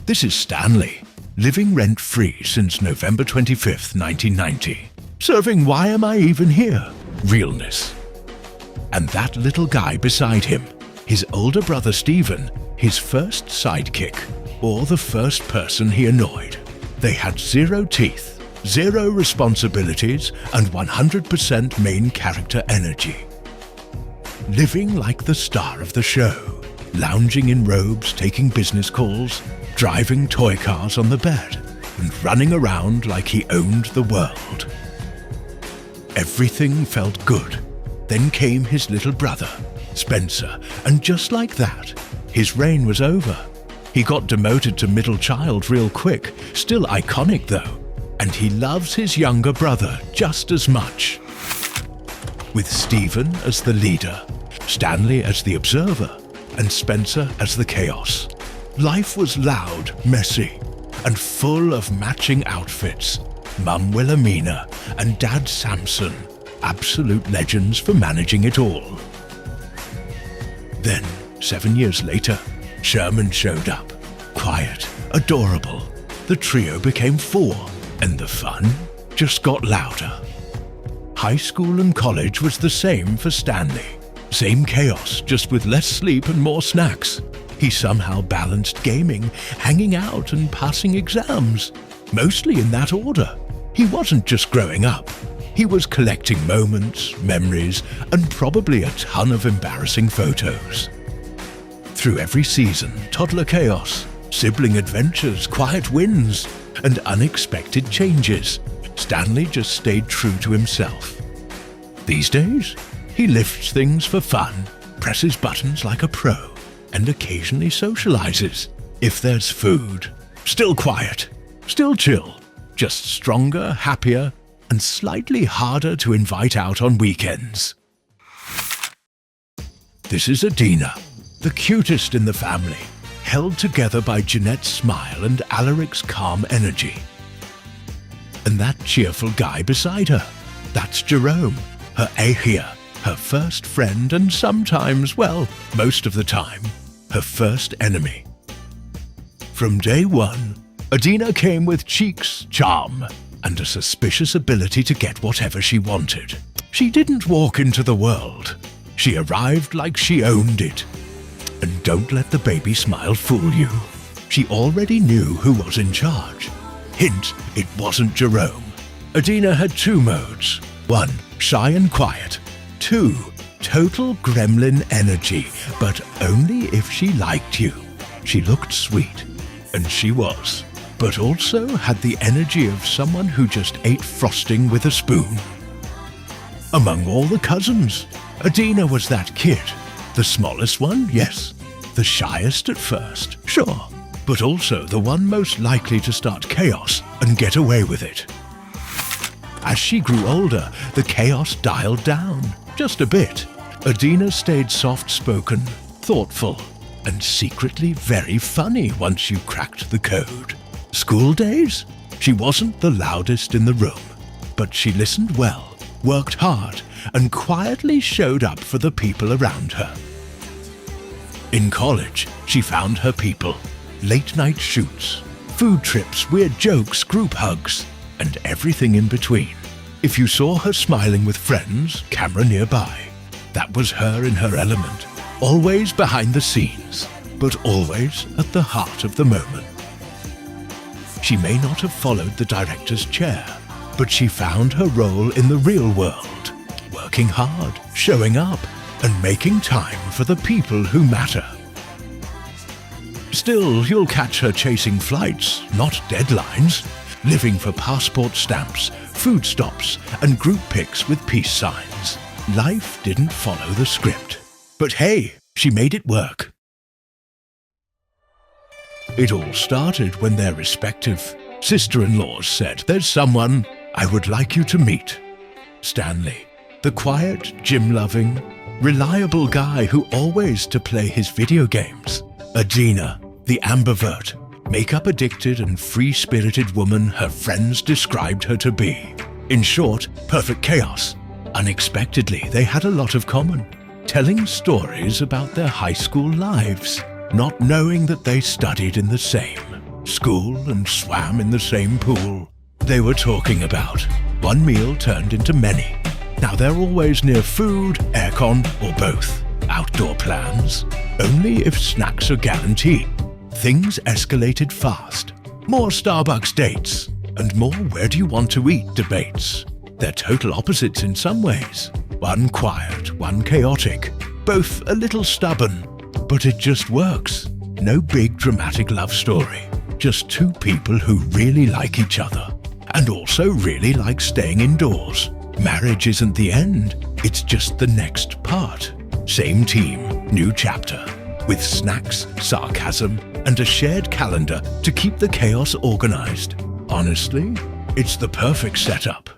This is Stanley, living rent-free since November 25th, 1990. Serving Why Am I Even Here? Realness. And that little guy beside him, his older brother Stephen, his first sidekick, or the first person he annoyed. They had 0 teeth, 0 responsibilities, and 100% main character energy. Living like the star of the show, lounging in robes, taking business calls, driving toy cars on the bed, and running around like he owned the world. Everything felt good. Then came his little brother, Spencer, and just like that, his reign was over. He got demoted to middle child real quick, still iconic though, and he loves his younger brother just as much. With Stephen as the leader, Stanley as the observer, and Spencer as the chaos. Life was loud, messy, and full of matching outfits. Mum Wilhelmina and Dad Samson, absolute legends for managing it all. Then, 7 years later, Sherman showed up. Quiet, adorable. The trio became 4, and the fun just got louder. High school and college was the same for Stanley. Same chaos, just with less sleep and more snacks. He somehow balanced gaming, hanging out, and passing exams. Mostly in that order. He wasn't just growing up. He was collecting moments, memories, and probably a ton of embarrassing photos. Through every season, toddler chaos, sibling adventures, quiet wins, and unexpected changes, Stanley just stayed true to himself. These days, he lifts things for fun, presses buttons like a pro, and occasionally socializes. If there's food, still quiet, still chill, just stronger, happier, and slightly harder to invite out on weekends. This is Adeena, the cutest in the family, held together by Jeanette's smile and Alaric's calm energy. And that cheerful guy beside her, that's Jerome, her ahia, her first friend and sometimes, well, most of the time, her first enemy. From day one, Adeena came with cheeks, charm, and a suspicious ability to get whatever she wanted. She didn't walk into the world. She arrived like she owned it. And don't let the baby smile fool you. She already knew who was in charge. Hint, it wasn't Jerome. Adeena had 2 modes. 1, shy and quiet. 2, total gremlin energy, but only if she liked you. She looked sweet, and she was, but also had the energy of someone who just ate frosting with a spoon. Among all the cousins, Adeena was that kid. The smallest one, yes. The shyest at first, sure. But also the one most likely to start chaos and get away with it. As she grew older, the chaos dialed down, just a bit. Adeena stayed soft-spoken, thoughtful, and secretly very funny once you cracked the code. School days? She wasn't the loudest in the room, but she listened well, worked hard, and quietly showed up for the people around her. In college, she found her people. Late-night shoots, food trips, weird jokes, group hugs, and everything in between. If you saw her smiling with friends, camera nearby, that was her in her element. Always behind the scenes, but always at the heart of the moment. She may not have followed the director's chair, but she found her role in the real world, working hard, showing up, and making time for the people who matter. Still, you'll catch her chasing flights, not deadlines, living for passport stamps, food stops, and group pics with peace signs. Life didn't follow the script. But hey, she made it work. It all started when their respective sister-in-laws said, "There's someone I would like you to meet." Stanley, the quiet, gym-loving, reliable guy who always to play his video games. Adeena, the ambivert, makeup-addicted and free-spirited woman her friends described her to be. In short, perfect chaos. Unexpectedly, they had a lot of common, telling stories about their high school lives, not knowing that they studied in the same. school and swam in the same pool. They were talking about. One meal turned into many. Now they're always near food, aircon, or both. Outdoor plans? Only if snacks are guaranteed. Things escalated fast. More Starbucks dates. And more where do you want to eat debates. They're total opposites in some ways. One quiet, one chaotic. Both a little stubborn. But it just works. No big dramatic love story. Just two people who really like each other. And also really like staying indoors. Marriage isn't the end, it's just the next part. Same team, new chapter. With snacks, sarcasm, and a shared calendar to keep the chaos organized. Honestly, it's the perfect setup.